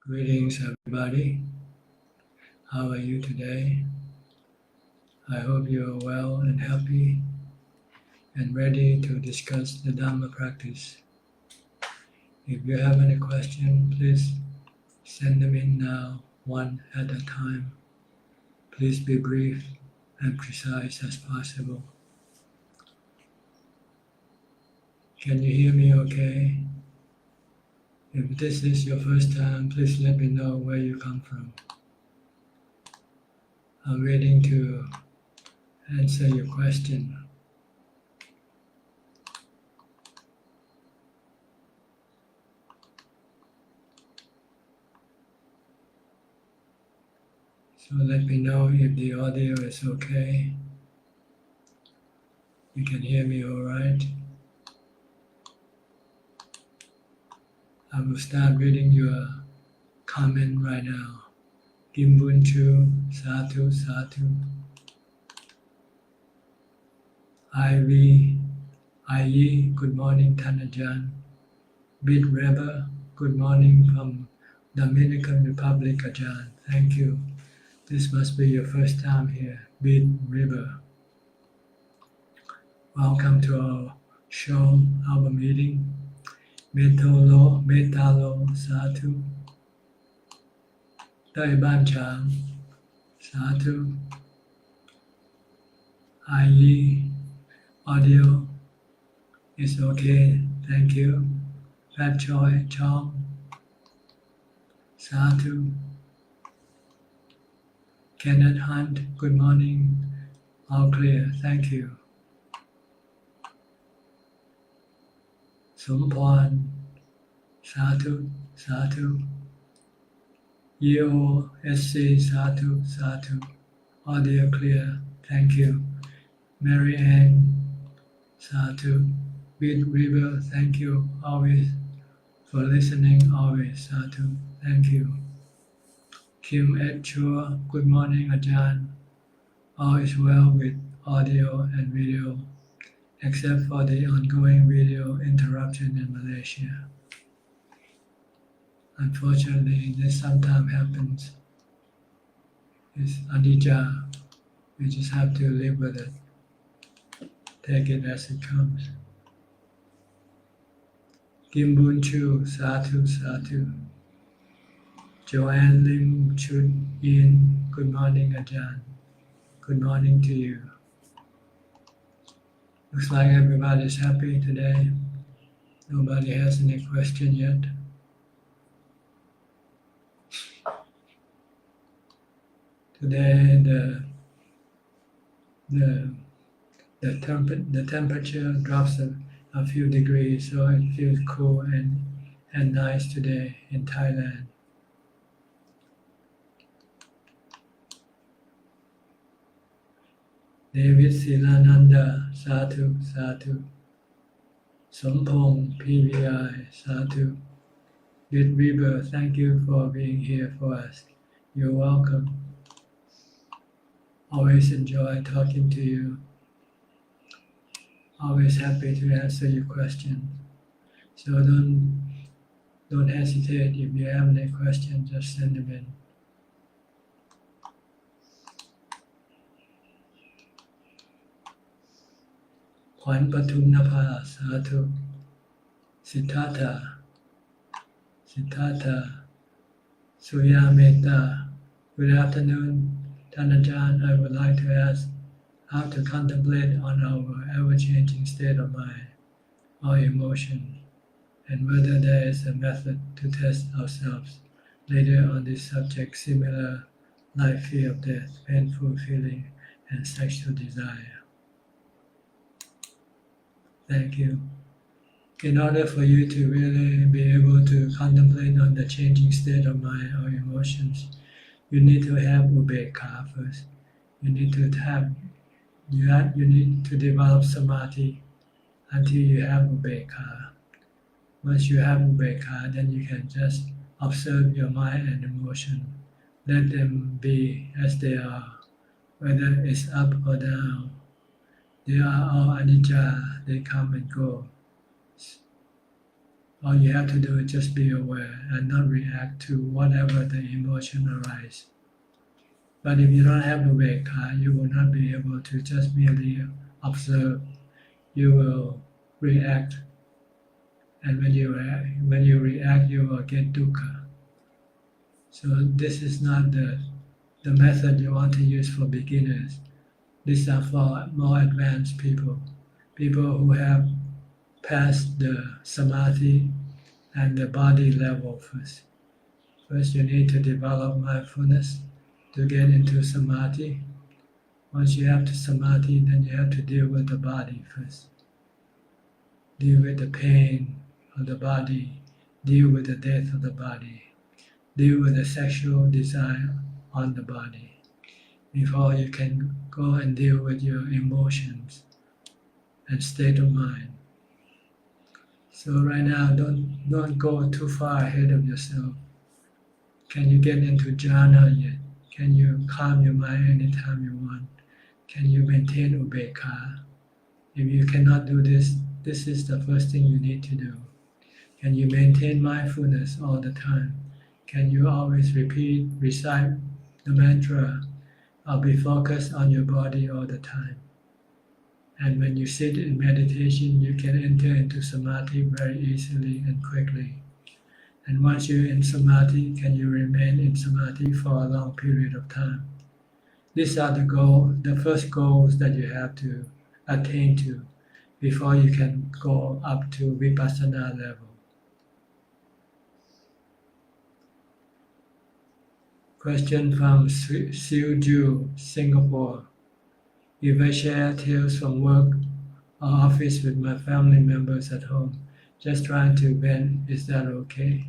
Greetings, everybody. How are you today? I hope you are well and happy and ready to discuss the Dhamma practice. If you have any question, please send them in now, one at a time. Please be brief and precise as possible. Can you hear me okay? If this is your first time, please let me know where you come from. I'm waiting to answer your question. So let me know if the audio is okay. You can hear me all right. I will start reading your comment right now. Gimbun Chu, Satu, Satu. Ivy, Ayi, good morning, Tanajan. Bit Rebel, good morning from Dominican Republic, Ajahn. Thank you. This must be your first time here. Bit Rebel. Welcome to our show, our meeting. Metalo, Satu. Dai Ban Chang, Satu. Ayi, audio is okay, thank you. Fat Choi, Chong, Satu. Kenneth Hunt, good morning, all clear, thank you. Sumpon, Satu, Satu. Yeo, SC, Satu, Satu. Audio clear, thank you. Mary Ann, Satu. Bit River, thank you always for listening, always, Satu, thank you. Kim Ed Chua, good morning, Ajahn. All is well with audio and video, except for the ongoing video interruption in Malaysia. Unfortunately, this sometimes happens. It's anicca. We just have to live with it. Take it as it comes. Gimbun Chu, Satu, Satu. Joanne Lim Chun Yin, good morning, Ajahn. Good morning to you. Looks like everybody's happy today. Nobody has any question yet. Today the temperature drops a few degrees, so it feels cool and nice today in Thailand. David Silananda, Satu, Satu. Sompong, PVI, Satu. Bit River, thank you for being here for us. You're welcome. Always enjoy talking to you. Always happy to answer your questions. So don't hesitate. If you have any questions, just send them in. Kwan Patum Napa, Satu. Siddhartha, Surya Metta. Good afternoon, Tanajan. I would like to ask how to contemplate on our ever-changing state of mind or emotion, and whether there is a method to test ourselves later on this subject, similar like fear of death, painful feeling, and sexual desire. Thank you. In order for you to really be able to contemplate on the changing state of mind or emotions, you need to have upekkha first. You need to develop samadhi until you have upekkha. Once you have upekkha, then you can just observe your mind and emotion. Let them be as they are, whether it's up or down. They are all anicca, they come and go. All you have to do is just be aware and not react to whatever the emotion arises. But if you don't have viveka, you will not be able to just merely observe. You will react, and when you react, you will get dukkha. So this is not the method you want to use for beginners. These are for more advanced people who have passed the samadhi and the body level first. First, you need to develop mindfulness to get into samadhi. Once you have the samadhi, then you have to deal with the body first. Deal with the pain of the body, deal with the death of the body, deal with the sexual desire on the body, before you can go and deal with your emotions and state of mind. So right now, don't go too far ahead of yourself. Can you get into jhana yet? Can you calm your mind anytime you want? Can you maintain ubekha? If you cannot do this, this is the first thing you need to do. Can you maintain mindfulness all the time? Can you always recite the mantra, or be focused on your body all the time? And when you sit in meditation, you can enter into samadhi very easily and quickly. And once you're in samadhi, can you remain in samadhi for a long period of time? These are the first goals that you have to attain to before you can go up to vipassana level. Question from Siu Ju, Singapore. If I share tales from work or office with my family members at home, just trying to vent, is that okay?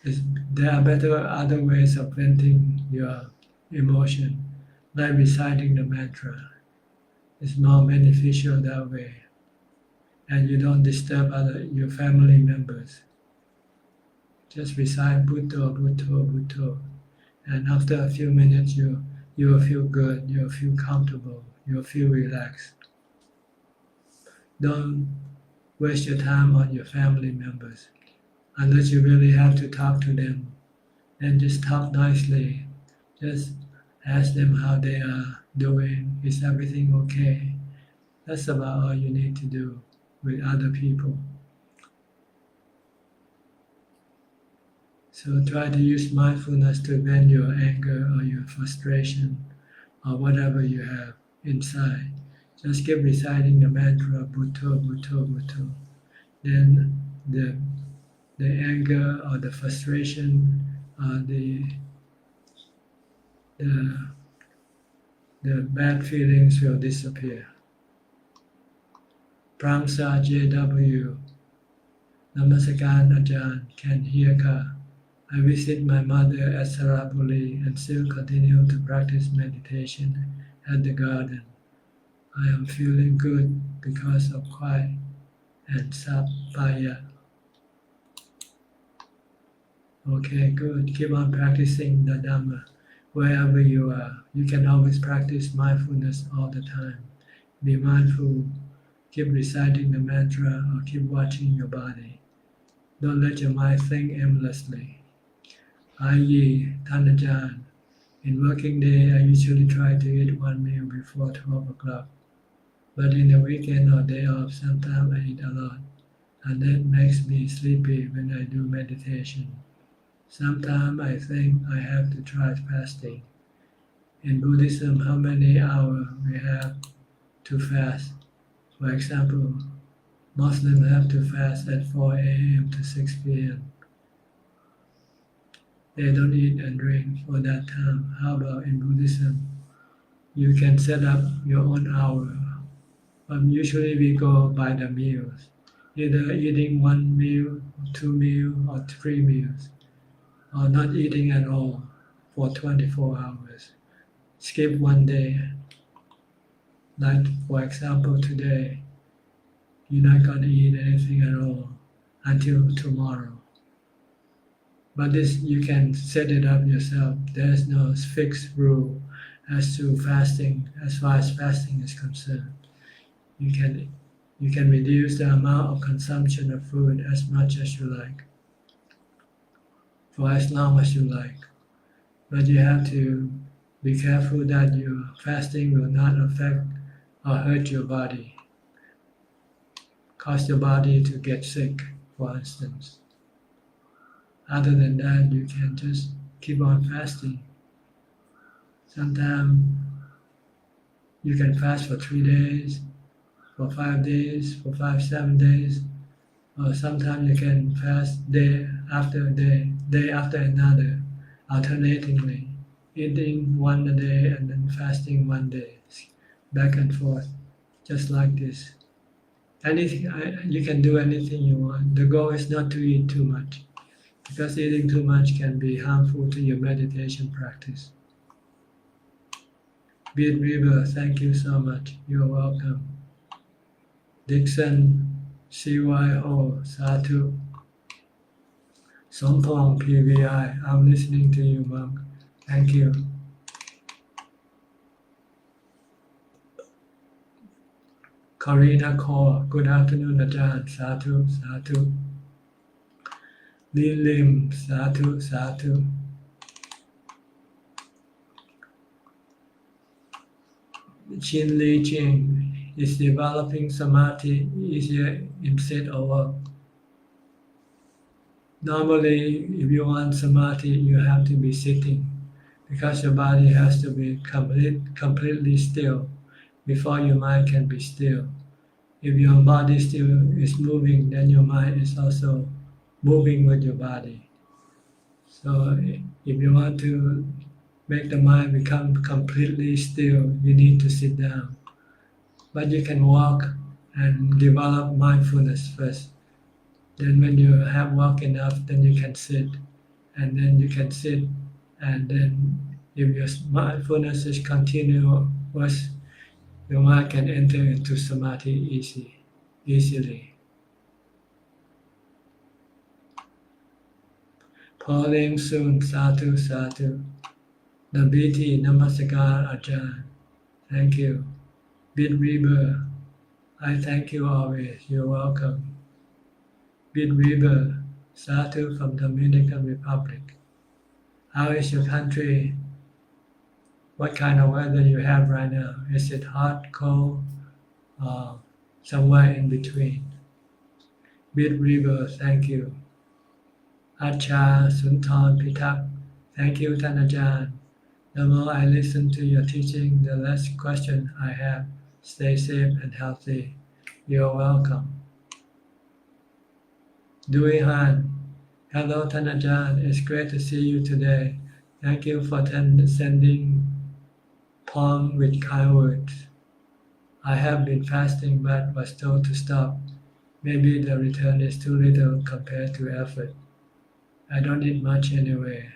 There are other ways of venting your emotion, like reciting the mantra. It's more beneficial that way, and you don't disturb your family members. Just recite Bhutto, Bhutto, Bhutto, and after a few minutes you will feel good, you'll feel comfortable, you'll feel relaxed. Don't waste your time on your family members. Unless you really have to talk to them, then just talk nicely. Just ask them how they are doing. Is everything okay? That's about all you need to do with other people. So try to use mindfulness to vent your anger or your frustration or whatever you have inside. Just keep reciting the mantra, Bhutto, Bhutto, Bhutto. Then the anger or the frustration, the bad feelings will disappear. Pramsa JW, Namaskaran Ajahn, can hear ka. I visit my mother at Saraburi and still continue to practice meditation at the garden. I am feeling good because of quiet and sapaya. Okay, good. Keep on practicing the Dhamma. Wherever you are, you can always practice mindfulness all the time. Be mindful. Keep reciting the mantra or keep watching your body. Don't let your mind think aimlessly. Ayi, Tanajan. In working day, I usually try to eat one meal before 12 o'clock. But in the weekend or day off, sometimes I eat a lot. And that makes me sleepy when I do meditation. Sometimes I think I have to try fasting. In Buddhism, how many hours we have to fast? For example, Muslims have to fast at 4 a.m. to 6 p.m. They don't eat and drink for that time. How about in Buddhism? You can set up your own hour. But usually we go by the meals. Either eating one meal, 2 meals, or 3 meals. Or not eating at all for 24 hours. Skip one day. Like for example today, you're not going to eat anything at all until tomorrow. But this you can set it up yourself. There's no fixed rule as to fasting, as far as fasting is concerned. You can You can reduce the amount of consumption of food as much as you like, for as long as you like. But you have to be careful that your fasting will not affect or hurt your body, cause your body to get sick, for instance. Other than that, you can just keep on fasting. Sometimes you can fast for 3 days, for 5 days, for 7 days, or sometimes you can fast day after day, day after another, alternatingly, eating one a day and then fasting one day, back and forth, just like this. Anything, you can do anything you want. The goal is not to eat too much, because eating too much can be harmful to your meditation practice. Beat River, thank you so much. You're welcome. Dixon, CYO, Satu. Sompong, PVI, I'm listening to you, monk. Thank you. Karina Kaur, good afternoon, Ajahn. Satu, Satu. Lin Lim, Satu, Satu. Chin Li Ching, is developing samadhi easier in sit or walk? Normally, if you want samadhi, you have to be sitting, because your body has to be completely still before your mind can be still. If your body still is moving, then your mind is also moving with your body. So if you want to make the mind become completely still, you need to sit down. But you can walk and develop mindfulness first. Then when you have walked enough, then you can sit. And then you can sit, and then if your mindfulness is continuous, your mind can enter into samadhi easily. Pauline soon, Satu, Satu. The BT, Namaskar, Ajahn. Thank you. Bid Reaper, I thank you always. You're welcome. Bid Reaper, Satu from Dominican Republic. How is your country? What kind of weather you have right now? Is it hot, cold, or somewhere in between? Bid Reaper, thank you. Acha Suntan Pitak, thank you, Tanajan. The more I listen to your teaching, the less question I have. Stay safe and healthy. You're welcome. Dui Han, hello Tanajan, it's great to see you today. Thank you for sending poem with kind words. I have been fasting but was told to stop. Maybe the return is too little compared to effort. I don't eat much anyway.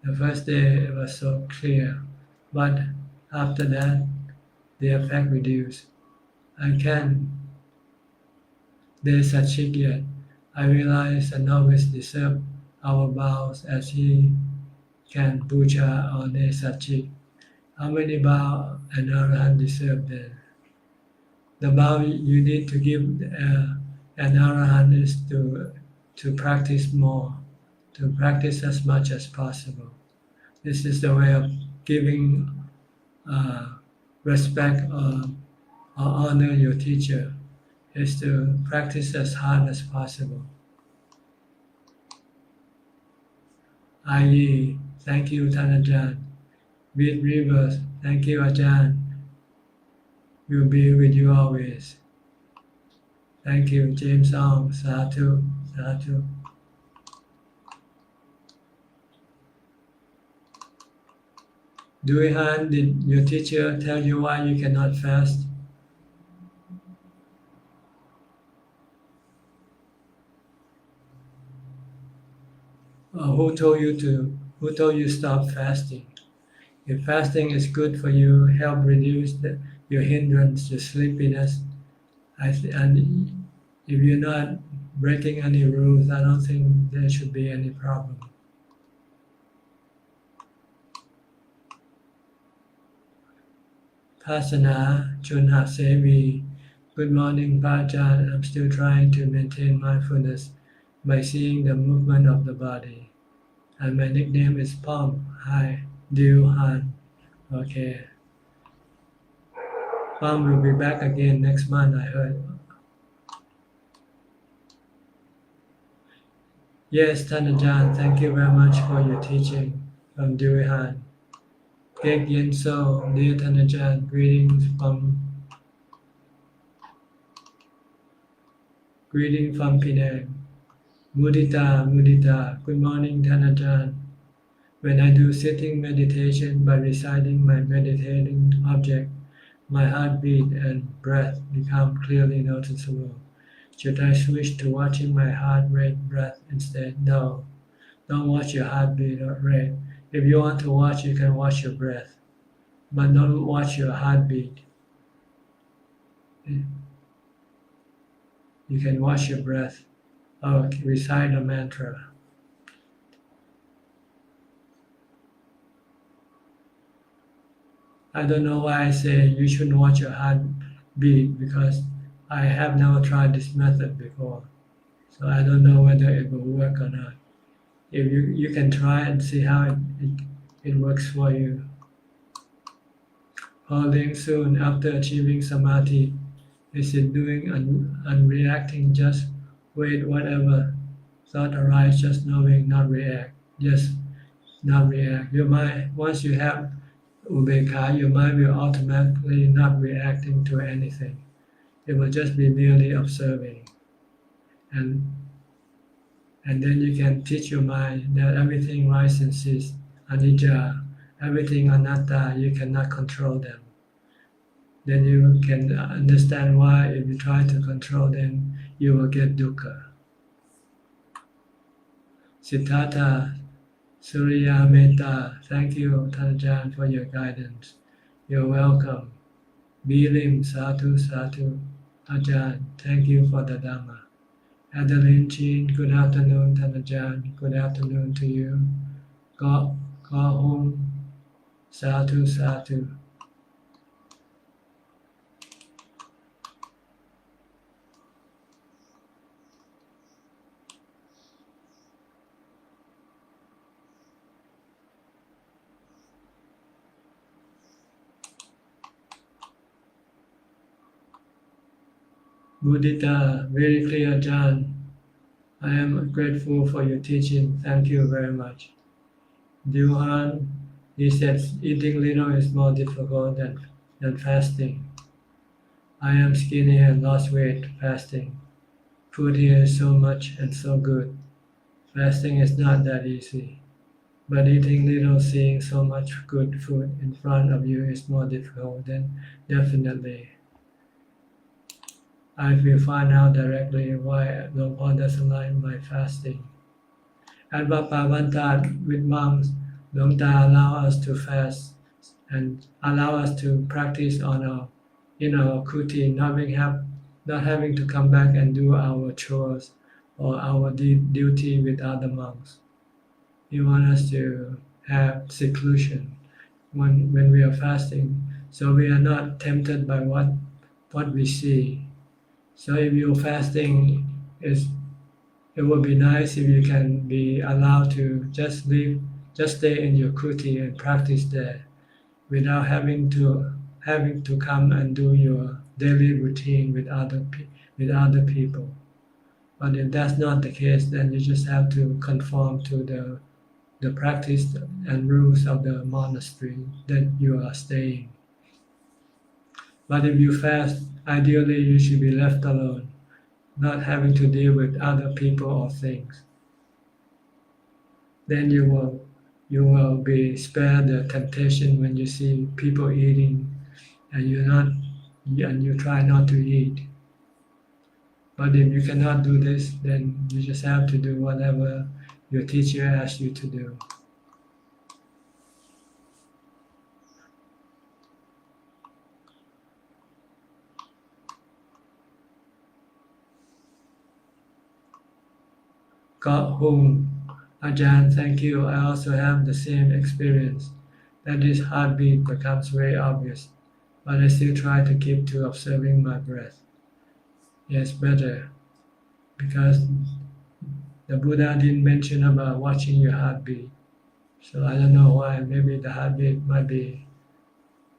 The first day it was so clear, but after that, the effect reduced. I can't day Sachik yet. I realize a novice deserves our vows as he can puja on a Sachik. How many vows an Arahant deserve then? The vow you need to give an Arahant is to practice more, to practice as much as possible. This is the way of giving respect or honor your teacher, is to practice as hard as possible. I.E. Thank you, Tanajan. Beat Rivers, thank you, Ajahn. We'll be with you always. Thank you, James Ong. Satu, Satu. Duihan, did your teacher tell you why you cannot fast? Who told you stop fasting? If fasting is good for you, help reduce your hindrance, your sleepiness, and if you're not breaking any rules, I don't think there should be any problem. Pasana Chunha Sevi, Good morning, Ajahn. I'm still trying to maintain mindfulness by seeing the movement of the body. And my nickname is Pom. Hi, Diu Han. Okay. Pom will be back again next month, I heard. Yes, Tanajan, thank you very much for your teaching from Diu Han. Kek Yen So, dear Tanajan, greeting from Penang. Mudita, good morning, Tanajan. When I do sitting meditation by reciting my meditating object, my heartbeat and breath become clearly noticeable. Should I switch to watching my heart rate breath instead? No, don't watch your heartbeat or rate. If you want to watch, you can watch your breath, but don't watch your heartbeat. You can watch your breath or recite a mantra. I don't know why I say you shouldn't watch your heartbeat because I have never tried this method before. So I don't know whether it will work or not. If you can try and see how it works for you. Holding soon after achieving samadhi, is it doing and reacting? Just wait whatever thought arise, just knowing, not react. Just not react. Your mind, once you have ubeka, your mind will automatically not reacting to anything. It will just be merely observing. And then you can teach your mind that everything rises and ceases, anicca, everything anatta, you cannot control them. Then you can understand why if you try to control them, you will get dukkha. Siddhartha, Surya Metta, thank you, Tanajan, for your guidance. You're welcome. Bilim, Sadhu, Ajahn, thank you for the Dhamma. Adeline Chin, good afternoon, Tanajan, good afternoon to you. Go home, Sadhu. Mudita, very clear, Ajahn. I am grateful for your teaching. Thank you very much. Duhan, he says eating little is more difficult than fasting. I am skinny and lost weight fasting. Food here is so much and so good. Fasting is not that easy. But eating little, seeing so much good food in front of you is more difficult, then definitely. I will find out directly why Lord Paul doesn't like my fasting. At Vapavanta with monks, Lord allow us to fast and allow us to practice on our kuti, not having to come back and do our chores or our duty with other monks. He wants us to have seclusion when we are fasting, so we are not tempted by what we see. So if you're fasting, it would be nice if you can be allowed to just stay in your kuti and practice there, without having to come and do your daily routine with other people. But if that's not the case, then you just have to conform to the practice and rules of the monastery that you are staying. But if you fast, ideally you should be left alone, not having to deal with other people or things. Then you will be spared the temptation when you see people eating and you try not to eat. But if you cannot do this, then you just have to do whatever your teacher asks you to do. Got home. Ajahn, thank you. I also have the same experience, that this heartbeat becomes very obvious, but I still try to keep to observing my breath. Yes, better. Because the Buddha didn't mention about watching your heartbeat. So I don't know why. Maybe the heartbeat might be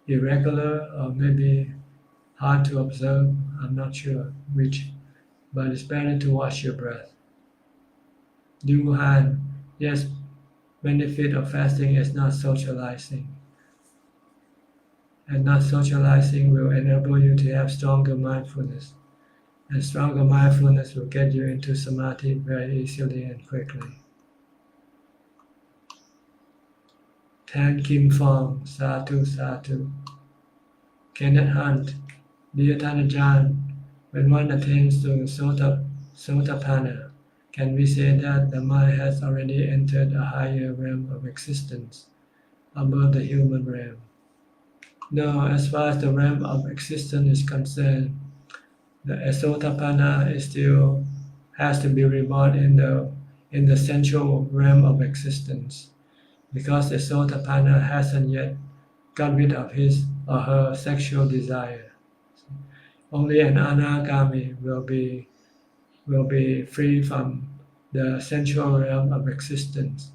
irregular or maybe hard to observe. I'm not sure which. But it's better to watch your breath. Duhan, yes, benefit of fasting is not socializing. And not socializing will enable you to have stronger mindfulness. And stronger mindfulness will get you into samadhi very easily and quickly. Tan Kim Fong, Satu Satu. Kenneth Hunt, dear Ajahn, when one attains to Sotapanna, can we say that the mind has already entered a higher realm of existence above the human realm? No, as far as the realm of existence is concerned, the Sotapanna is still has to be reborn in the sensual realm of existence, because the Sotapanna hasn't yet got rid of his or her sexual desire. Only an anagami will be free from the sensual realm of existence,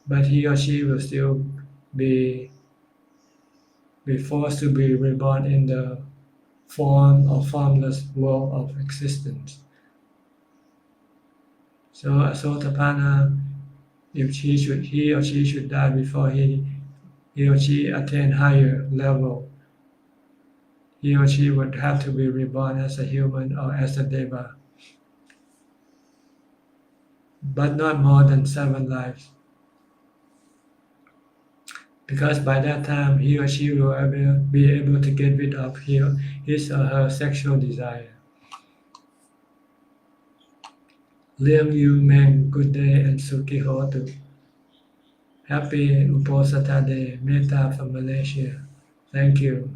but he or she will still be forced to be reborn in the form or formless world of existence. So a Sotapanna, if he or she should die before he or she attain higher level, he or she would have to be reborn as a human or as a deva, but not more than 7 lives. Because by that time he or she will be able to get rid of his or her sexual desire. Liam Yu Meng, good day and Suki Hotu. Happy Uposatha Day, Metta from Malaysia. Thank you.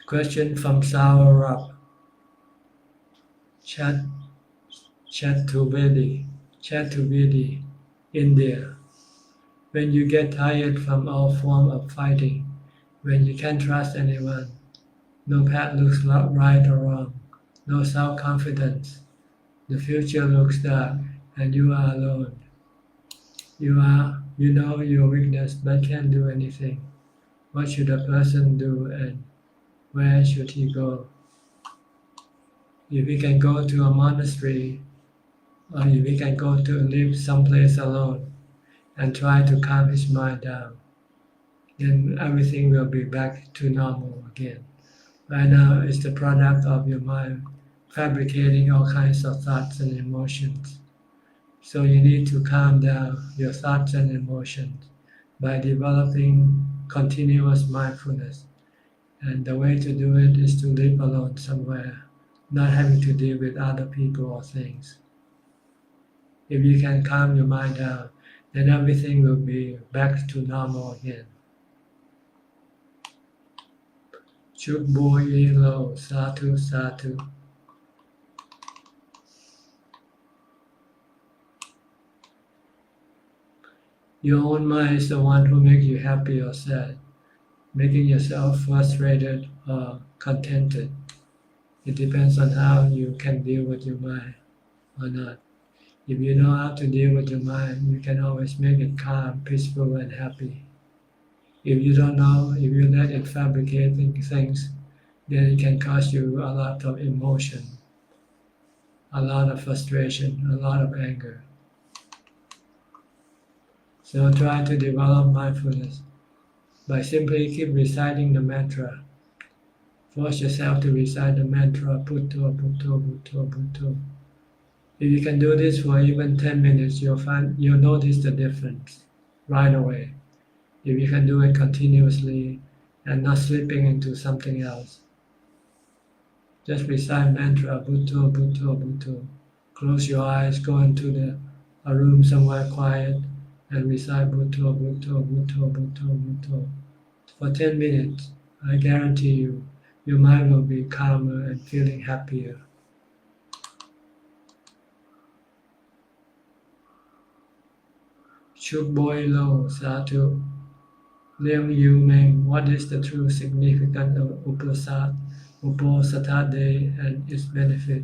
Question from Saurabh. Chatuvedi, India. When you get tired from all form of fighting, when you can't trust anyone, no path looks right or wrong, no self-confidence, the future looks dark, and you are alone. You know your weakness but can't do anything. What should a person do and where should he go? If he can go to a monastery or if he can go to live someplace alone and try to calm his mind down, then everything will be back to normal again. Right now, it's the product of your mind fabricating all kinds of thoughts and emotions. So you need to calm down your thoughts and emotions by developing continuous mindfulness. And the way to do it is to live alone somewhere, not having to deal with other people or things. If you can calm your mind down, then everything will be back to normal again. Chonburi Lo, Satu Satu. Your own mind is the one who makes you happy or sad, making yourself frustrated or contented. It depends on how you can deal with your mind or not. If you know how to deal with your mind, you can always make it calm, peaceful, and happy. If you don't know, if you let it fabricate things, then it can cause you a lot of emotion, a lot of frustration, a lot of anger. So try to develop mindfulness by simply keep reciting the mantra. Force yourself to recite the mantra, Bhutto, Bhutto, Bhutto, Bhutto. If you can do this for even 10 minutes, you'll notice the difference right away. If you can do it continuously and not slipping into something else. Just recite mantra, Bhutto, Bhutto, Bhutto. Close your eyes, go into a room somewhere quiet and recite Bhutto, Bhutto, Bhutto, Bhutto, Bhutto. For 10 minutes, I guarantee you, your mind will be calmer and feeling happier. Chuk Boy Lo, Satu. Liam Yu Meng, what is the true significance of Uposatha Day and its benefit?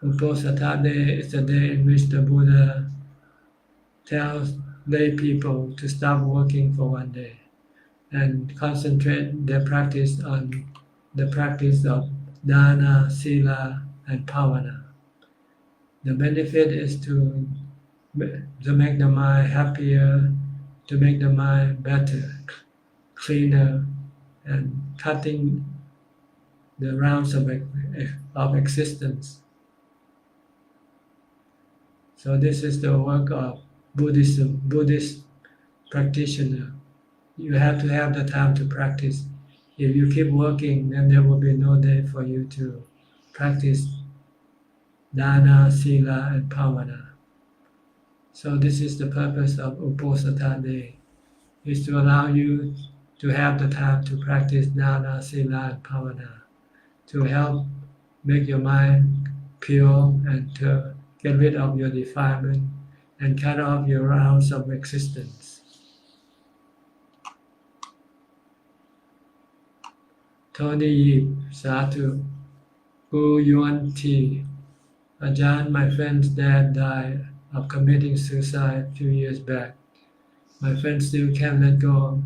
Uposatha Day is the day in which the Buddha tells lay people to stop working for one day and concentrate their practice on the practice of dana, sila, and bhavana. The benefit is to make the mind happier, to make the mind better, cleaner, and cutting the rounds of existence. So this is the work of Buddhist practitioner. You have to have the time to practice. If you keep working, then there will be no day for you to practice dana, sila, and bhavana. So this is the purpose of Uposatha Day, is to allow you to have the time to practice dana, sila, and bhavana, to help make your mind pure and to get rid of your defilement and cut off your rounds of existence. Tony Yip, Satu, Gu Yuan T. Ajahn, my friend's dad died of committing suicide a few years back. My friend still can't let go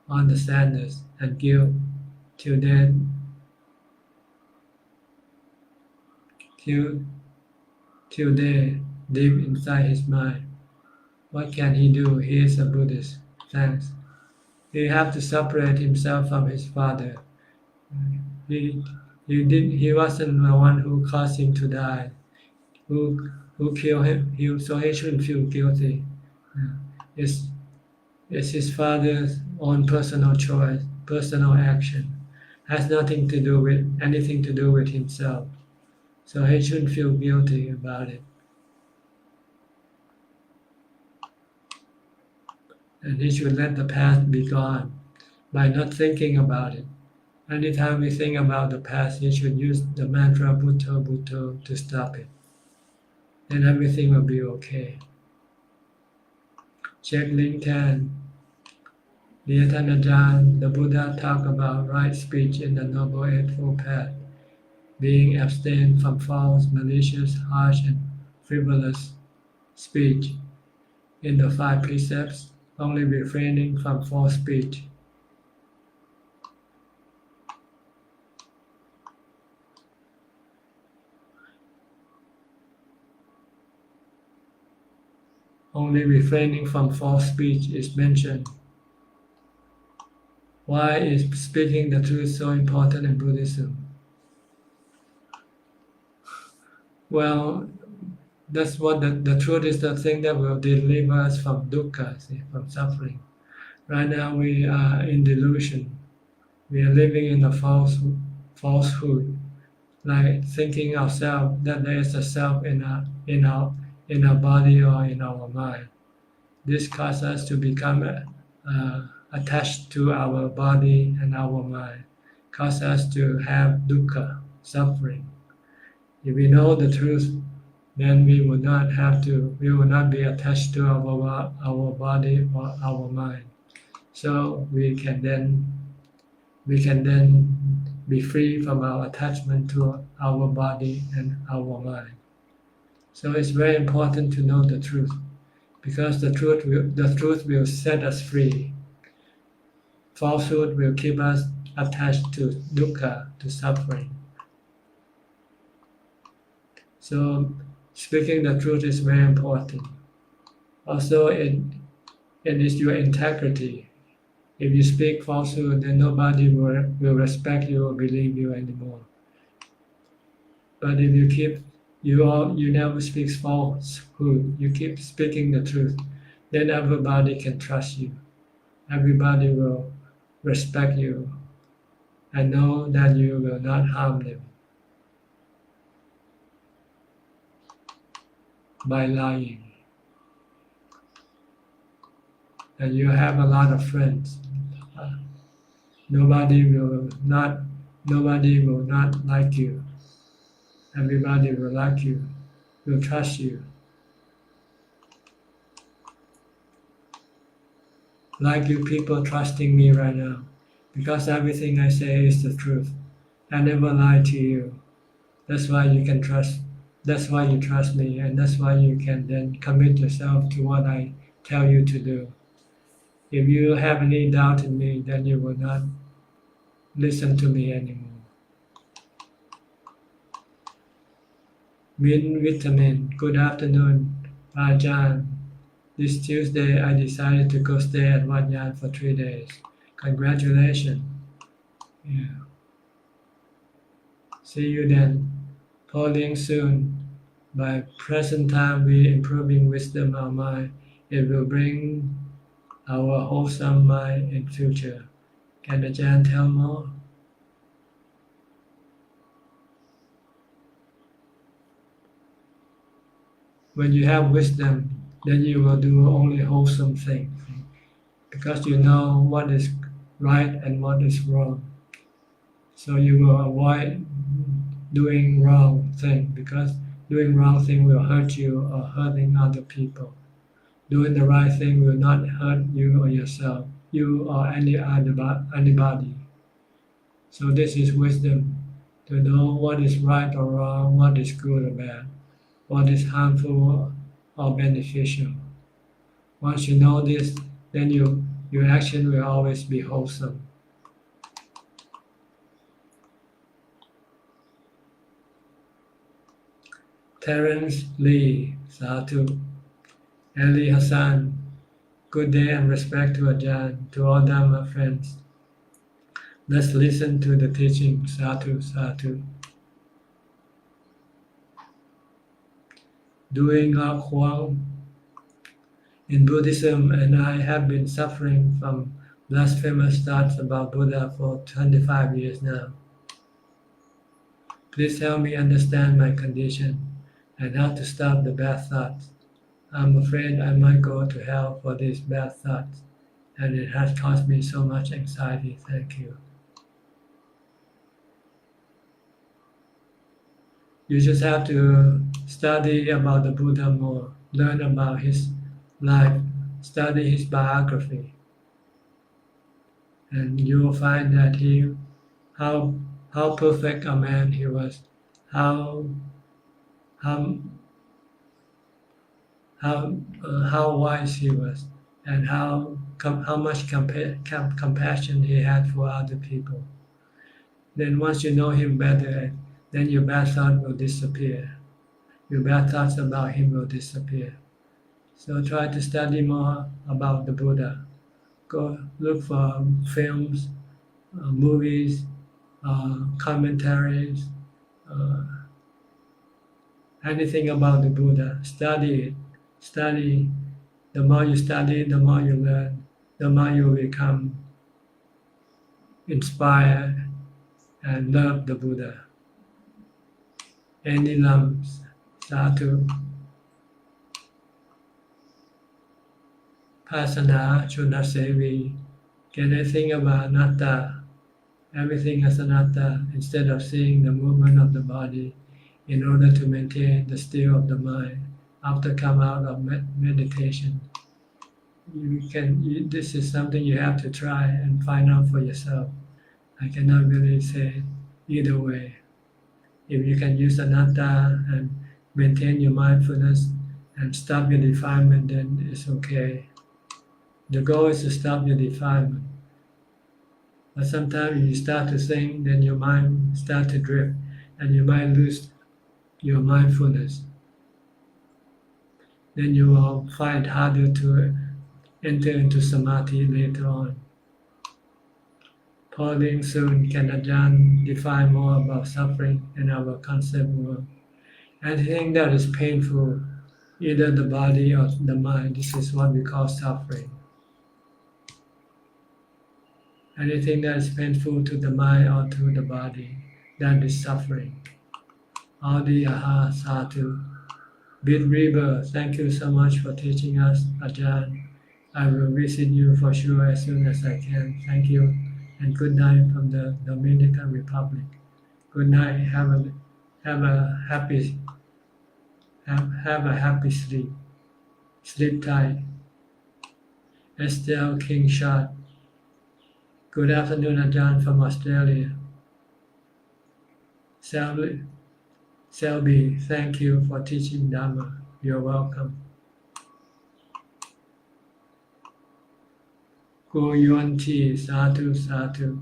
on the sadness and guilt till then, till there, deep inside his mind. What can he do? He is a Buddhist. Thanks. He have to separate himself from his father. He he wasn't the one who caused him to die. Who killed him? So he shouldn't feel guilty. It's it's his father's own personal choice, personal action. Has nothing to do with anything to do with himself. So he shouldn't feel guilty about it. And he should let the past be gone by not thinking about it. Anytime we think about the past, you should use the mantra Bhutto Bhutto to stop it. Then everything will be okay. Check link 10. Dear Ajahn, the Buddha talked about right speech in the Noble Eightfold Path, being abstained from false, malicious, harsh, and frivolous speech. In the 5 precepts, only refraining from false speech. Only refraining from false speech is mentioned. Why is speaking the truth so important in Buddhism? Well, that's what the truth is, the thing that will deliver us from dukkha, from suffering. Right now we are in delusion. We are living in a falsehood, like thinking ourselves that there is a self in our body or in our mind. This causes us to become attached to our body and our mind, causes us to have dukkha, suffering. If we know the truth, then we will not be attached to our body or our mind. So we can then be free from our attachment to our body and our mind. So it's very important to know the truth, because the truth will set us free. Falsehood will keep us attached to dukkha, to suffering. So speaking the truth is very important. Also, it is your integrity. If you speak falsehood, then nobody will respect you or believe you anymore. But if you never speak falsehood, you keep speaking the truth, then everybody can trust you. Everybody will respect you and know that you will not harm them by lying. And you have a lot of friends. Nobody will not like you. Everybody will like you, will trust you. Like you people trusting me right now, because everything I say is the truth. I never lie to you. That's why you can trust. That's why you trust me, and that's why you can then commit yourself to what I tell you to do. If you have any doubt in me, then you will not listen to me anymore. Min Vitamin, good afternoon, Ajahn. This Tuesday I decided to go stay at Wat Yan for 3 days. Congratulations. Yeah. See you then. Pauling soon. By present time we improving wisdom our mind. It will bring our wholesome mind in future. Can Ajahn tell more? When you have wisdom, then you will do only wholesome things because you know what is right and what is wrong. So you will avoid doing wrong thing because doing wrong thing will hurt you or hurting other people. Doing the right thing will not hurt you or yourself, you or anybody. So this is wisdom, to know what is right or wrong, what is good or bad, what is harmful or beneficial. Once you know this, then your action will always be wholesome. Terence Lee, Sadhu. Ali Hassan, good day and respect to Ajahn, to all Dhamma friends. Let's listen to the teaching. Sadhu, Sadhu. Doing our Huang in Buddhism, and I have been suffering from blasphemous thoughts about Buddha for 25 years now. Please help me understand my condition and how to stop the bad thoughts. I'm afraid I might go to hell for these bad thoughts, and it has caused me so much anxiety. Thank you. You just have to study about the Buddha more, learn about his life, study his biography, and you will find that how perfect a man he was, how how how wise he was, and how much compassion he had for other people. Then once you know him better, then your bad thoughts will disappear. Your bad thoughts about him will disappear. So try to study more about the Buddha. Go look for films, movies, commentaries, uh, anything about the Buddha. Study it. Study. The more you study, the more you learn, the more you become inspired and love the Buddha. Any lumps, Sadhu. Pasana Chunasevi. Can I think about anatta, everything as anatta, instead of seeing the movement of the body, in order to maintain the still of the mind after come out of meditation? This is something you have to try and find out for yourself. I cannot really say either way. If you can use anatta and maintain your mindfulness and stop your defilement, then it's okay. The goal is to stop your defilement. But sometimes you start to think, then your mind starts to drift, and you might lose your mindfulness. Then you will find it harder to enter into samadhi later on. Pauline soon, can Ajahn define more about suffering in our concept world? Anything that is painful, either the body or the mind, this is what we call suffering. Anything that is painful to the mind or to the body, that is suffering. Adi Aha Sadhu. Bit River, thank you so much for teaching us, Ajahn. I will visit you for sure as soon as I can. Thank you, and good night from the Dominican Republic. Good night. Have a happy sleep. Sleep tight. Estelle King Shot. Good afternoon, Ajahn from Australia. Selby, thank you for teaching Dhamma. You're welcome. Go Yuan Chi, Sadhu, Sadhu.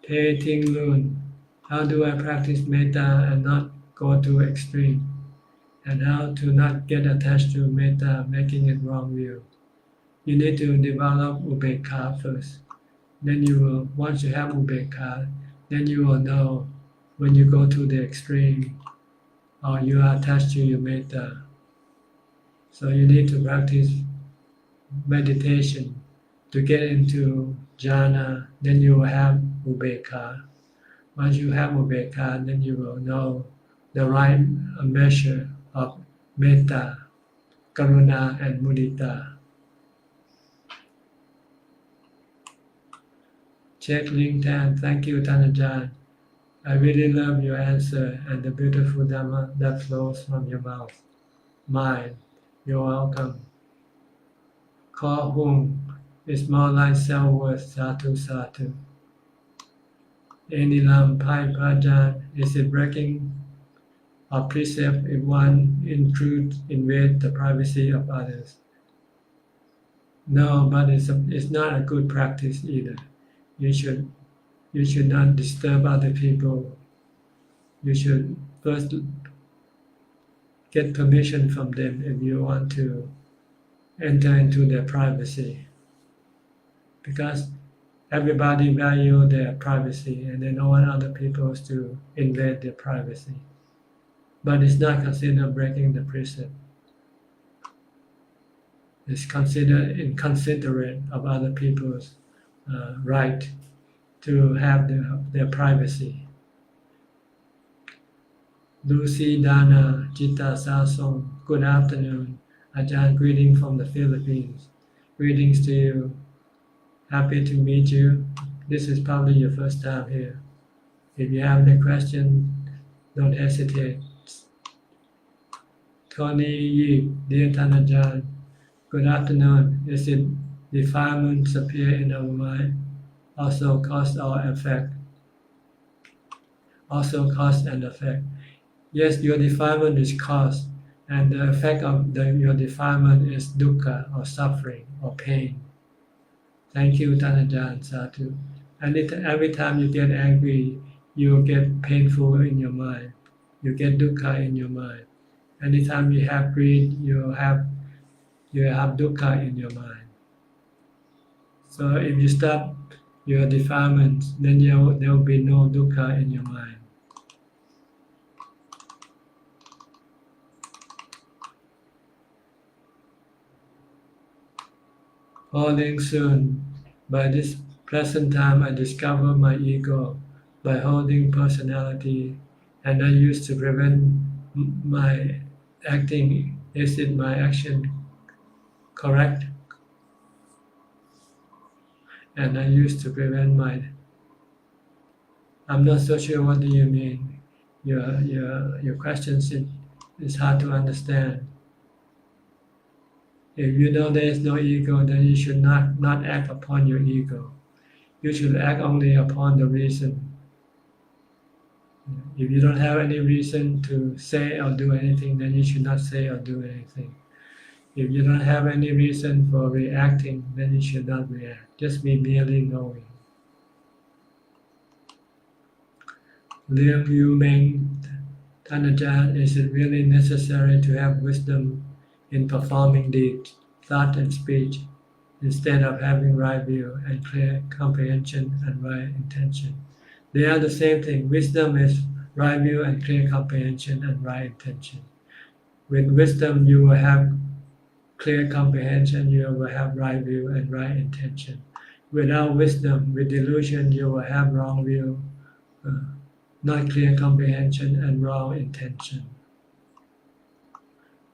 Pei Ting Lun, how do I practice metta and not go to extreme? And how to not get attached to metta, making it wrong view? You need to develop upekkha first. Then you will, once you have upekkha, then you will know when you go to the extreme or you are attached to your metta. So you need to practice meditation to get into jhana, then you will have upekkha. Once you have upekkha, then you will know the right measure of metta, karuna, and mudita. Check LinkedIn. Thank you, Tanajan. I really love your answer and the beautiful Dhamma that flows from your mouth. Mind, you're welcome. Call home is more like self-worth, Sadhu, Sadhu. Enilam Pai Prajan, is it breaking of precept if one intrudes invade the privacy of others? No, but it's not a good practice either. You should not disturb other people. You should first get permission from them if you want to enter into their privacy. Because everybody value their privacy and they don't want other people to invade their privacy. But it's not considered breaking the precept. It's considered inconsiderate of other people's right to have their privacy. Lucy Dana Jita Sasong, good afternoon. Ajahn, greeting from the Philippines. Greetings to you. Happy to meet you. This is probably your first time here. If you have any questions, don't hesitate. Tony Yi, dear Tanajan, good afternoon. Is it defilements appear in our mind? Also cause or effect? Also cause and effect. Yes, your defilement is cause, and the effect of your defilement is dukkha or suffering or pain. Thank you, Tanajan, Sadhu. And every time you get angry, you get painful in your mind. You get dukkha in your mind. Anytime you have greed, you have dukkha in your mind. So if you stop your defilements, then there will be no dukkha in your mind. Falling soon. By this present time, I discover my ego by holding personality, and I used to prevent my acting. Is it my action correct? And I used to prevent my. I'm not so sure what do you mean. Your question is hard to understand. If you know there is no ego, then you should not act upon your ego. You should act only upon the reason. If you don't have any reason to say or do anything, then you should not say or do anything. If you don't have any reason for reacting, then you should not react. Just be merely knowing. Liang Yu Meng, Tanajan, is it really necessary to have wisdom in performing deeds, thought and speech, instead of having right view and clear comprehension and right intention? They are the same thing. Wisdom is right view and clear comprehension and right intention. With wisdom, you will have clear comprehension, you will have right view and right intention. Without wisdom, with delusion, you will have wrong view, not clear comprehension and wrong intention.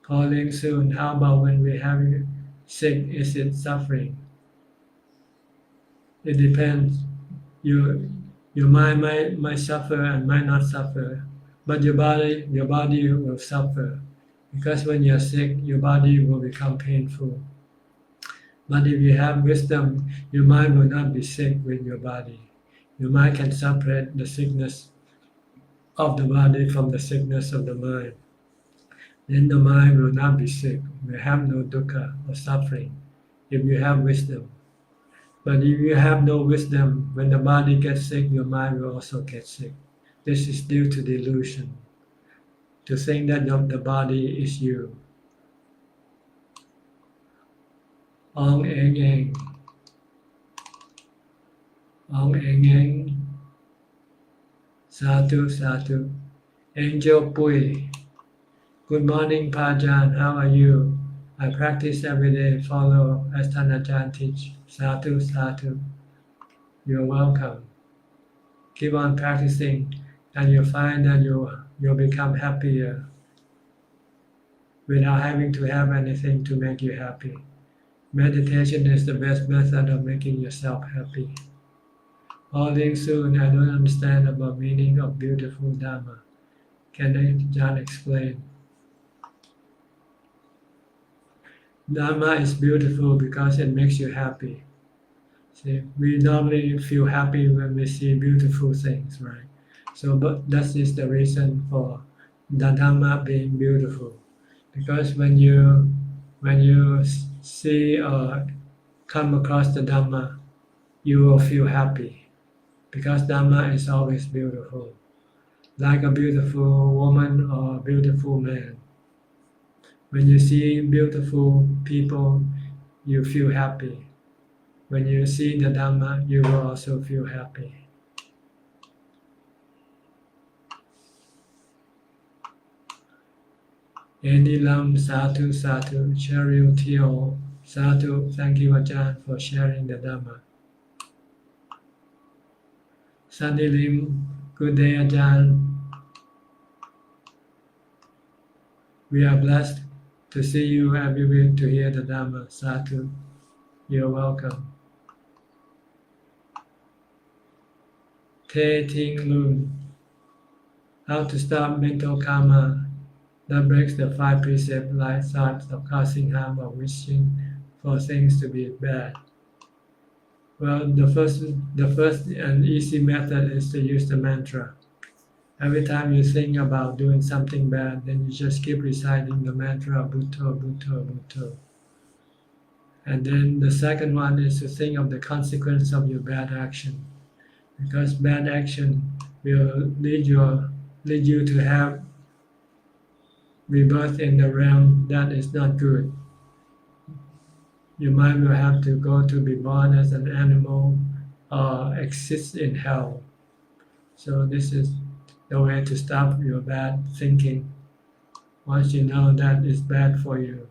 Calling soon, how about when we're having sick, is it suffering? It depends. Your mind might suffer and might not suffer, but your body will suffer, because when you're sick, your body will become painful. But if you have wisdom, your mind will not be sick with your body. Your mind can separate the sickness of the body from the sickness of the mind. Then the mind will not be sick, will have no dukkha or suffering if you have wisdom. But if you have no wisdom, when the body gets sick, your mind will also get sick. This is due to delusion, to think that the body is you. Ong eng eng. Ong eng eng. Sadhu sadhu. Angel Pui. Good morning, Pajan. How are you? I practice every day, follow as Ajahn teach. Sadhu sadhu. You're welcome. Keep on practicing and you'll find that you'll become happier without having to have anything to make you happy. Meditation is the best method of making yourself happy. Falling soon, I don't understand about meaning of beautiful Dhamma. Can Ajahn explain? Dhamma is beautiful because it makes you happy. See, we normally feel happy when we see beautiful things, right? So, but that is the reason for the Dhamma being beautiful, because when you see or come across the Dhamma, you will feel happy, because Dhamma is always beautiful, like a beautiful woman or a beautiful man. When you see beautiful people, you feel happy. When you see the Dhamma, you will also feel happy. Andy Lam, Sadhu, Sadhu, Cheryl Teo, Sadhu, thank you Ajahn for sharing the Dhamma. Sunny Lim, good day Ajahn. We are blessed to see you every week to hear the Dhamma. Sadhu, you're welcome. Te Ting Lun, how to stop mental karma that breaks the 5 precepts, like thoughts of causing harm or wishing for things to be bad. Well, the first and easy method is to use the mantra. Every time you think about doing something bad, then you just keep reciting the mantra Bhutto, Bhutto, Bhutto. And then the second one is to think of the consequence of your bad action, because bad action will lead you to have rebirth in the realm that is not good. You might will have to go to be born as an animal or exist in hell. So this is the way to stop your bad thinking once you know that is bad for you.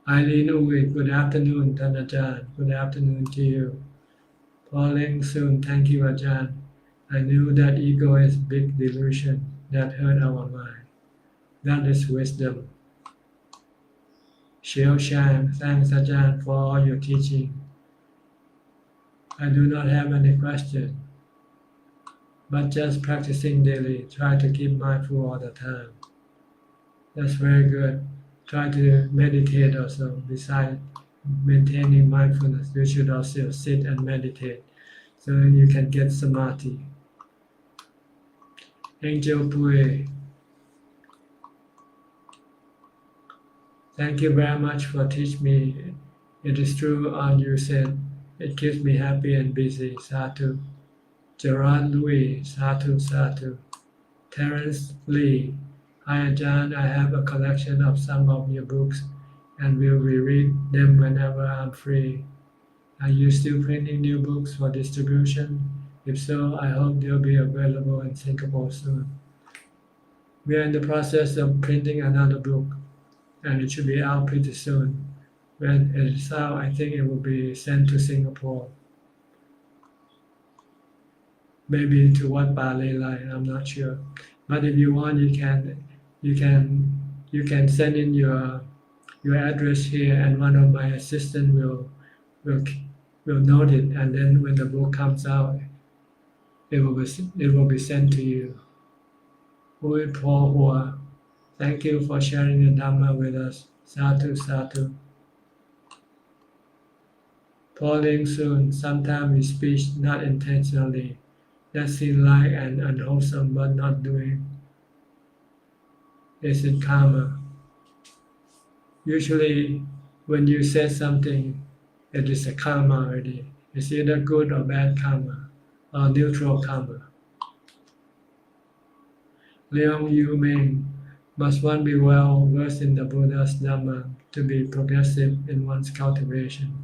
Eileen Uwe, good afternoon, Ajahn. Good afternoon to you. Falling soon, thank you, Ajahn. I knew that ego is big delusion that hurt our mind. That is wisdom. Xiao Shang, thanks Ajahn for all your teaching. I do not have any question, but just practicing daily, try to keep mindful all the time. That's very good. Try to meditate also. Besides maintaining mindfulness, you should also sit and meditate so you can get samadhi. Angel Pui, thank you very much for teaching me. It is true all you said. It keeps me happy and busy. Sadhu. Gerard Louis, Sadhu, Sadhu. Terence Lee, hi Ajahn, I have a collection of some of your books and will reread them whenever I'm free. Are you still printing new books for distribution? If so, I hope they'll be available in Singapore soon. We are in the process of printing another book, and it should be out pretty soon. When it is out, I think it will be sent to Singapore. Maybe to Wat Yannasangwararam, I'm not sure. But if you want, you can send in your address here, and one of my assistants will note it, and then when the book comes out, it will be sent to you. Ui Po Hua. Thank you for sharing the Dhamma with us. Sadhu, sadhu. Falling soon. Sometimes we speak not intentionally. That seems like an unwholesome but not doing. Is it karma? Usually, when you say something, it is a karma already. It's either good or bad karma, or neutral karma. Leong Yu Ming, must one be well versed in the Buddha's Dhamma to be progressive in one's cultivation?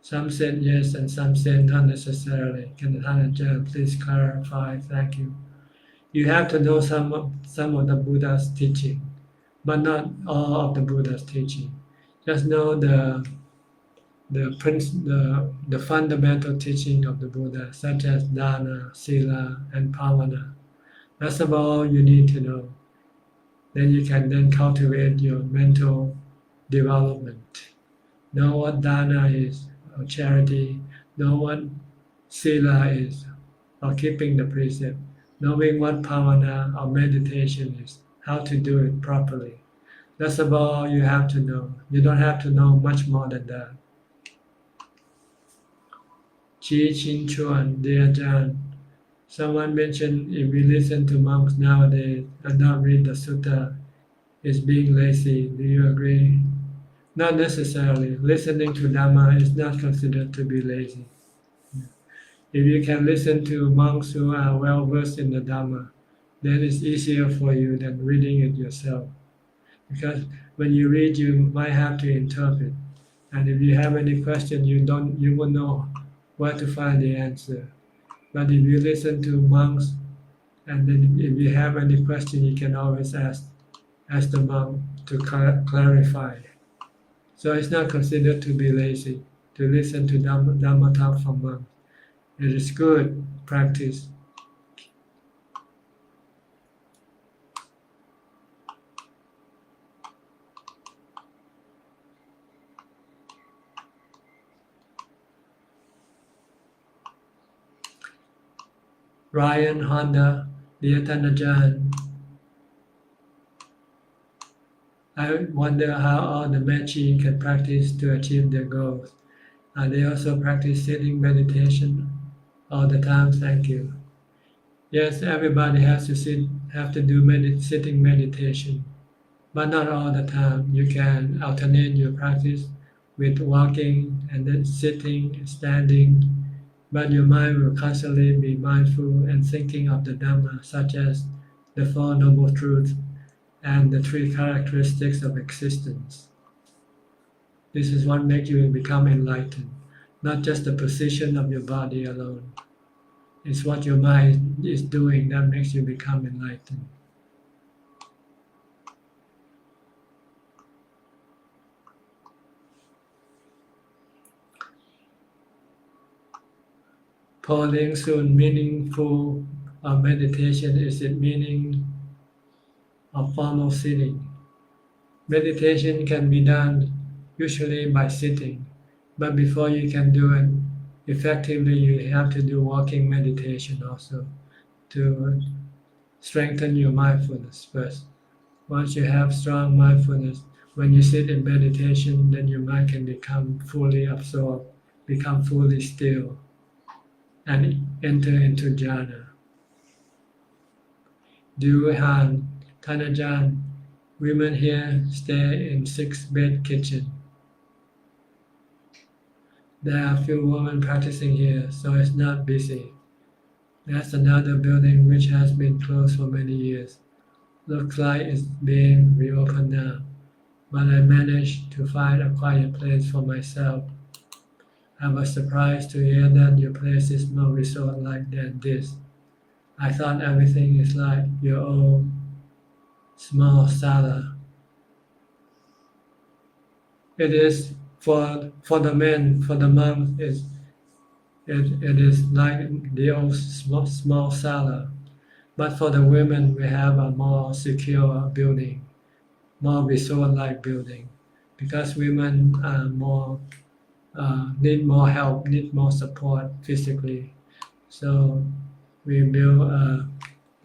Some said yes and some said not necessarily. Can the Ajahn please clarify? Thank you. You have to know some of the Buddha's teaching, but not all of the Buddha's teaching. Just know the fundamental teaching of the Buddha, such as dana, sila, and bhavana. That's about all you need to know. Then you can then cultivate your mental development. Know what dana is, or charity. Know what sila is, or keeping the precept. Knowing what bhavana or meditation is, how to do it properly. That's about all you have to know. You don't have to know much more than that. Chi Chin Chuan, dear Ajahn, someone mentioned if we listen to monks nowadays and not read the sutta, is being lazy. Do you agree? Not necessarily. Listening to Dhamma is not considered to be lazy. If you can listen to monks who are well versed in the Dhamma, then it's easier for you than reading it yourself. Because when you read, you might have to interpret, and if you have any question, you won't know where to find the answer. But if you listen to monks, and then if you have any question, you can always ask the monk to clarify. So it's not considered to be lazy to listen to Dhamma talk from monks. It is good practice. Ryan Honda, dear Ajahn, I wonder how all the Mechi can practice to achieve their goals. They also practice sitting meditation all the time. Thank you. Yes, everybody has to do sitting meditation, but not all the time. You can alternate your practice with walking and then sitting, standing, but your mind will constantly be mindful and thinking of the Dhamma, such as the Four Noble Truths and the three characteristics of existence. This is what makes you become enlightened, not just the position of your body alone. It's what your mind is doing that makes you become enlightened. Pauling soon, meaningful of meditation, is it meaning of formal sitting? Meditation can be done usually by sitting, but before you can do it effectively, you have to do walking meditation also to strengthen your mindfulness first. Once you have strong mindfulness, when you sit in meditation, then your mind can become fully absorbed, become fully still, and enter into jhana. Du Han, Tanajan, women here stay in 6-bed kitchen. There are few women practicing here, so it's not busy. There's another building which has been closed for many years. Looks like it's being reopened now, but I managed to find a quiet place for myself. I was surprised to hear that your place is more resort-like than this. I thought everything is like your own small sala. It is for the men, for the monks, it is like the old small sala. But for the women, we have a more secure building, more resort-like building, because women are more need more help, need more support physically. So we build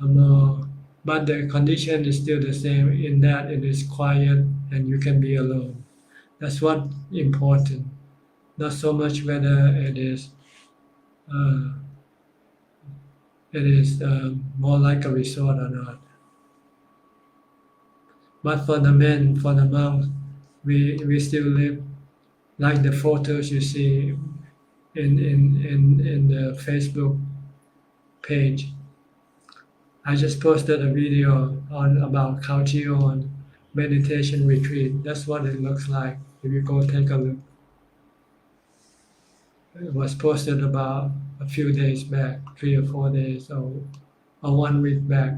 more, but the condition is still the same in that it is quiet and you can be alone. That's what important. Not so much whether uh, it is more like a resort or not. But for the men, for the monks, we still live like the photos you see in the Facebook page. I just posted a video on about Kaochiyo on meditation retreat. That's what it looks like. If you go take a look, it was posted about a few days back, 3 or 4 days, or 1 week back.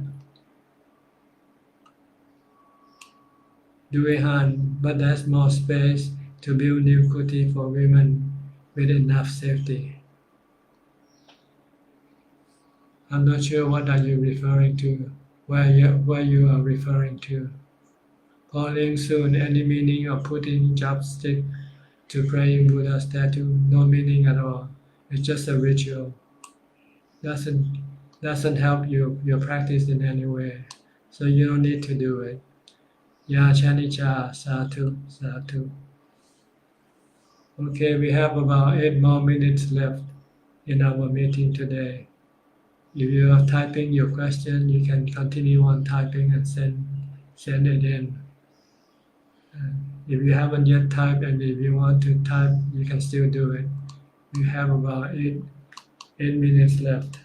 Duehan, but there's more space to build new kuti for women with enough safety. I'm not sure what are you referring to, where you are referring to. Calling soon, any meaning of putting chopstick to praying Buddha statue? No meaning at all. It's just a ritual. Doesn't help your practice in any way. So you don't need to do it. Ya Chanicha, Satu, Satu. Okay, we have about 8 more minutes left in our meeting today. If you are typing your question, you can continue on typing and send it in. If you haven't yet typed and if you want to type, you can still do it. We have about 8 minutes left.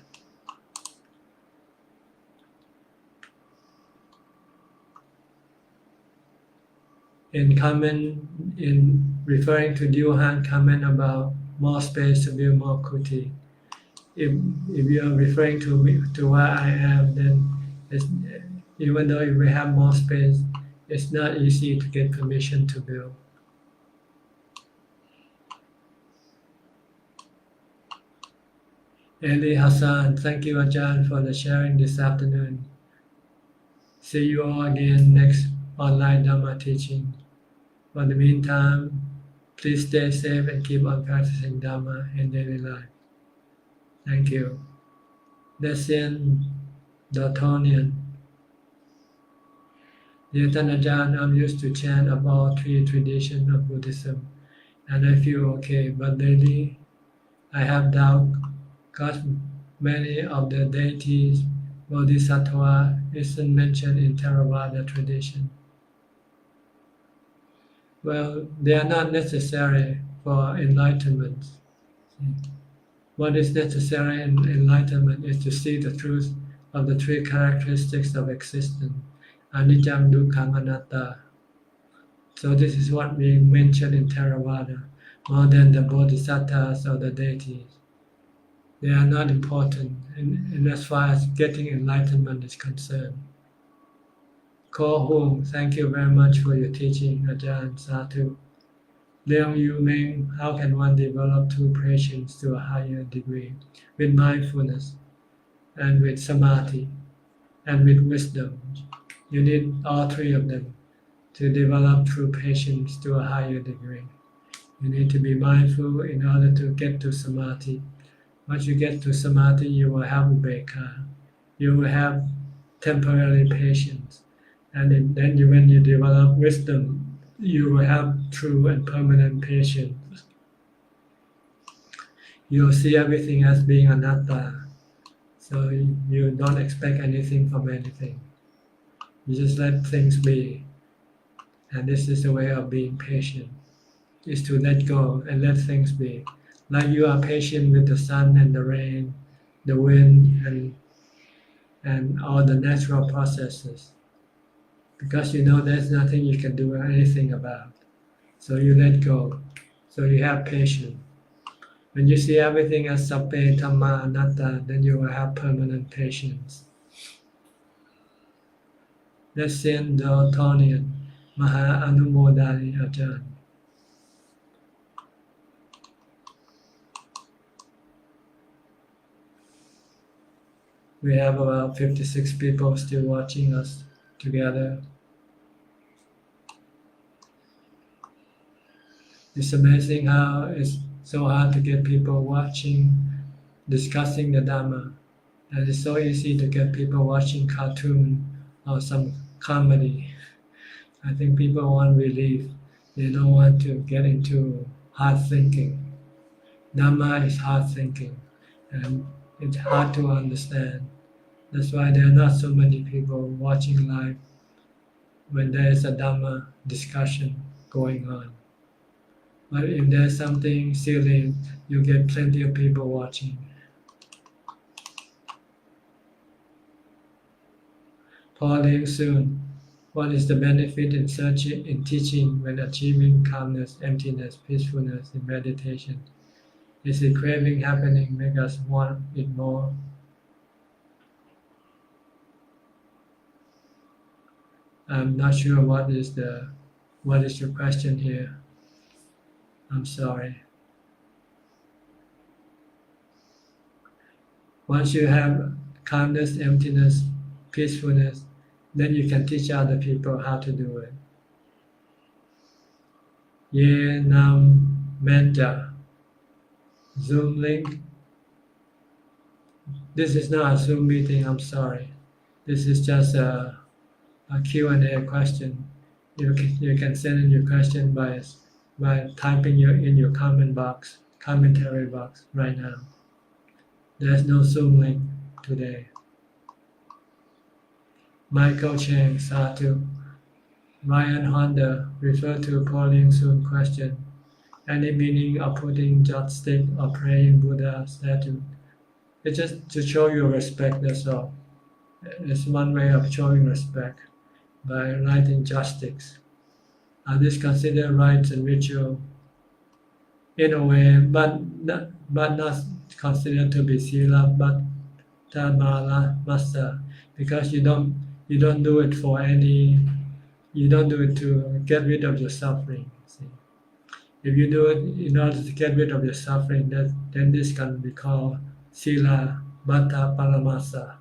In referring to Duhan comment about more space to build more kuti. If you are referring to where I am, then even though if we have more space, it's not easy to get permission to build. Eli Hassan, thank you Ajahn for the sharing this afternoon. See you all again next online Dhamma teaching. For the meantime, please stay safe and keep on practicing Dhamma in daily life. Thank you. Desian Dotonian. Dear Ajahn, I'm used to chant of all 3 traditions of Buddhism, and I feel okay, but lately I have doubt because many of the deities, Bodhisattva, isn't mentioned in Theravada tradition. Well, they are not necessary for enlightenment. What is necessary in enlightenment is to see the truth of the 3 characteristics of existence, anicca, dukkha, anatta. So this is what we mention in Theravada, more than the bodhisattvas or the deities. They are not important in as far as getting enlightenment is concerned. Ko Hung, thank you very much for your teaching, Ajahn. Satu. Leong Yu Meng, how can one develop true patience to a higher degree? With mindfulness and with samadhi and with wisdom. You need all 3 of them to develop true patience to a higher degree. You need to be mindful in order to get to samadhi. Once you get to samadhi, you will have upekkha. You will have temporary patience. And then when you develop wisdom, you will have true and permanent patience. You'll see everything as being anatta. So you don't expect anything from anything. You just let things be. And this is the way of being patient, is to let go and let things be. Like you are patient with the sun and the rain, the wind, and all the natural processes. Because you know there's nothing you can do anything about. So you let go. So you have patience. When you see everything as sappe dhamma anatta, then you will have permanent patience. Lesson Daltonian, Maha Anumodani Ajahn. We have about 56 people still watching us together. It's amazing how it's so hard to get people watching, discussing the Dhamma. And it's so easy to get people watching cartoon or some comedy. I think people want relief. They don't want to get into hard thinking. Dhamma is hard thinking, and it's hard to understand. That's why there are not so many people watching live when there is a Dhamma discussion going on. But if there's something silly, you get plenty of people watching. Pauline soon. What is the benefit in searching, in teaching when achieving calmness, emptiness, peacefulness in meditation? Is it craving happening make us want it more? I'm not sure what is your question here. I'm sorry. Once you have calmness, emptiness, peacefulness, then you can teach other people how to do it. Ye nam metta. Zoom link. This is not a Zoom meeting, I'm sorry. This is just a Q&A question. You can send in your question by typing in your commentary box right now. There's no Zoom link today. Michael Chang, Satu. Ryan Honda, refer to Pauline Soon question. Any meaning of putting chopstick or praying Buddha statue? It's just to show your respect, that's all. It's one way of showing respect by writing chopsticks. Are this considered rites and ritual? In a way, but not considered to be sila, but tamala masa, because you don't do it for any. You don't do it to get rid of your suffering. See? If you do it in order to get rid of your suffering, then this can be called sila bhatta paramasa.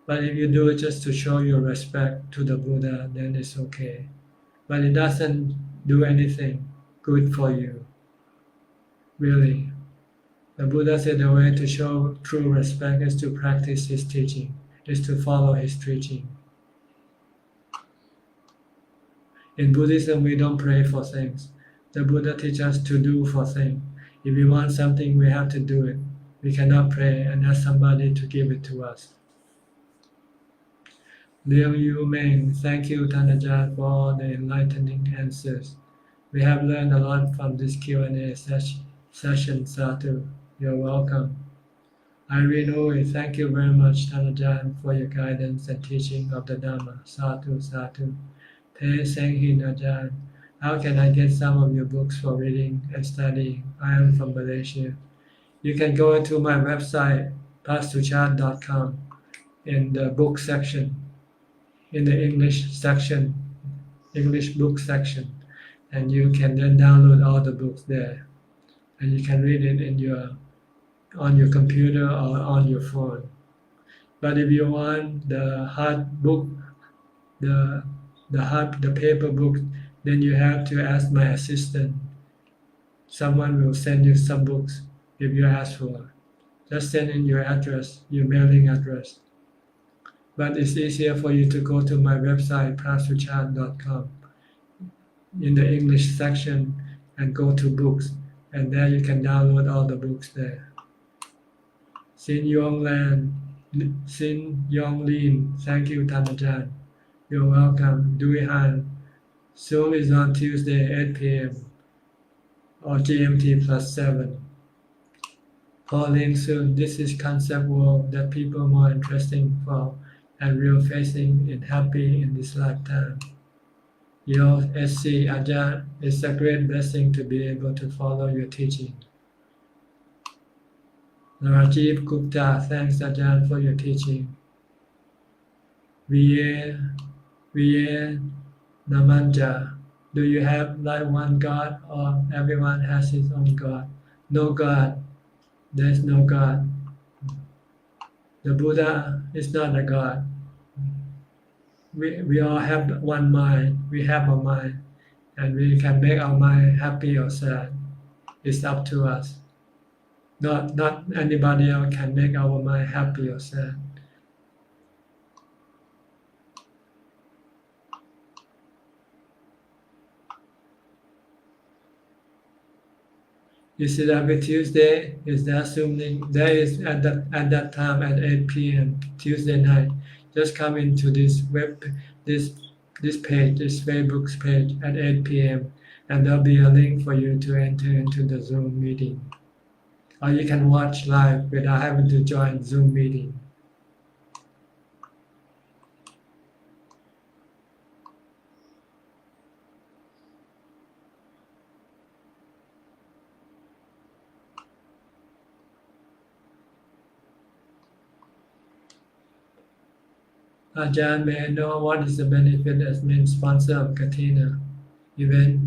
But if you do it just to show your respect to the Buddha, then it's okay. But it doesn't do anything good for you. Really. The Buddha said the way to show true respect is to practice his teaching, is to follow his teaching. In Buddhism, we don't pray for things. The Buddha teaches us to do for things. If we want something, we have to do it. We cannot pray and ask somebody to give it to us. Liu Yu Meng, thank you, Ajahn, for all the enlightening answers. We have learned a lot from this Q&A session, Satu. You're welcome. Irene Ooi, thank you very much, Ajahn, for your guidance and teaching of the Dhamma. Satu, Satu. Te Seng Hin Ajahn, how can I get some of your books for reading and studying? I am from Malaysia. You can go to my website, suchart.com, in the book section, in the English section, English book section, and you can then download all the books there, and you can read it on your computer or on your phone. But if you want the hard book, the paper book, then you have to ask my assistant. Someone will send you some books if you ask for. Just send in your address, your mailing address. But it's easier for you to go to my website, suchart.com, in the English section, and go to books, and there you can download all the books there. Sin Yong Lin, thank you, Ajahn. You're welcome. Dui Han. Zoom is on Tuesday, 8 p.m. or GMT +7. Pauline soon. This is concept world that people more interesting for and real facing in happy in this lifetime. Your SC Ajahn, it's a great blessing to be able to follow your teaching. Rajiv Gupta, thanks Ajahn for your teaching. Viye Namanja, do you have like one God or everyone has his own God? No God, there's no God. The Buddha is not a God. We all have one mind, we have a mind, and we can make our mind happy or sad. It's up to us. Not anybody else can make our mind happy or sad. Is it every Tuesday? Is there Zoom link? There is at that time at 8 p.m. Tuesday night. Just come into this this page, this Facebook page at 8 p.m. and there'll be a link for you to enter into the Zoom meeting. Or you can watch live without having to join Zoom meeting. Ajahn, may I know what is the benefit as main sponsor of Katina event?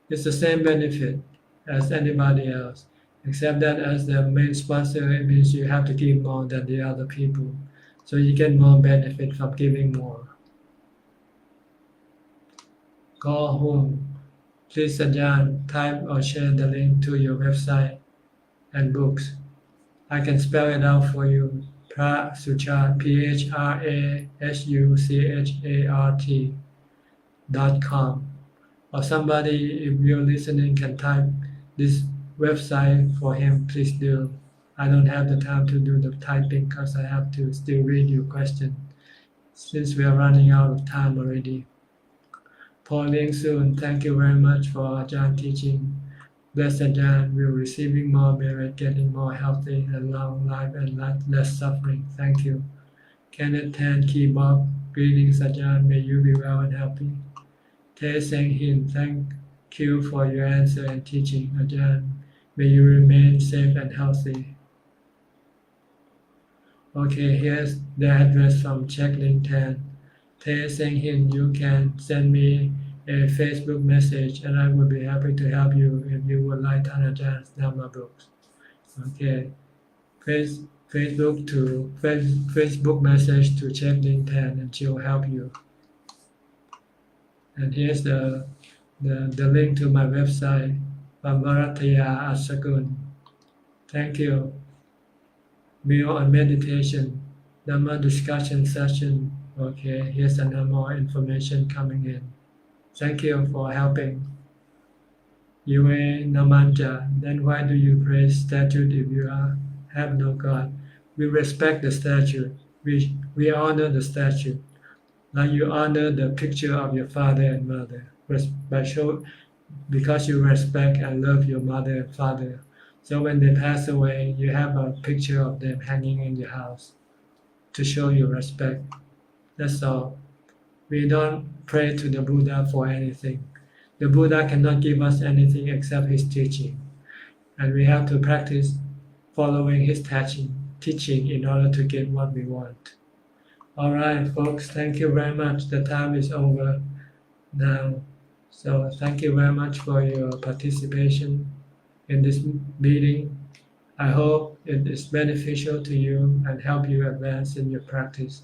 It's the same benefit as anybody else, except that as the main sponsor, it means you have to give more than the other people. So you get more benefit from giving more. Go home. Please, Ajahn, type or share the link to your website and books. I can spell it out for you. Suchart, PHRASUCHART.com. Or somebody, if you're listening, can type this website for him, please do. I don't have the time to do the typing because I have to still read your question since we are running out of time already. Paul Ling Soon, thank you very much for Ajahn teaching. Blessed Ajahn, we're receiving more merit, getting more healthy and long life and less suffering. Thank you. Kenneth Tan Key Bob, greetings Ajahn, may you be well and happy. Te Seng Hin, thank you for your answer and teaching. Ajahn, may you remain safe and healthy. Okay, here's the address from Checklink Tan. Te Seng Hin, you can send me a Facebook message and I would be happy to help you if you would like Ajahn Dhamma books. Okay, Facebook message to Checklink Tan and she'll help you. And here's the link to my website, Bhamvarataya Asakun. Thank you. Meal on meditation, Dhamma discussion session. Okay, here's some more information coming in. Thank you for helping. Yue Namanja, then why do you praise statue if you have no God? We respect the statue. We honor the statue. Like you honor the picture of your father and mother, because you respect and love your mother and father. So when they pass away, you have a picture of them hanging in your house to show your respect. That's all. We don't pray to the Buddha for anything. The Buddha cannot give us anything except his teaching. And we have to practice following his teaching in order to get what we want. All right, folks, thank you very much. The time is over now. So thank you very much for your participation in this meeting. I hope it is beneficial to you and help you advance in your practice.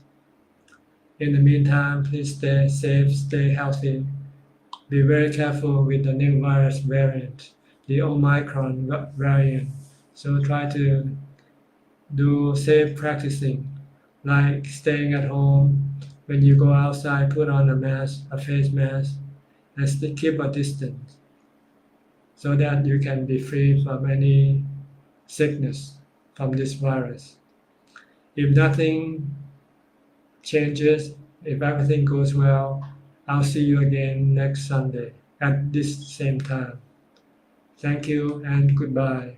In the meantime, please stay safe, stay healthy. Be very careful with the new virus variant, the Omicron variant. So try to do safe practicing, like staying at home. When you go outside, put on a mask, a face mask, and keep a distance so that you can be free from any sickness from this virus. If nothing changes, if everything goes well, I'll see you again next Sunday at this same time. Thank you and goodbye.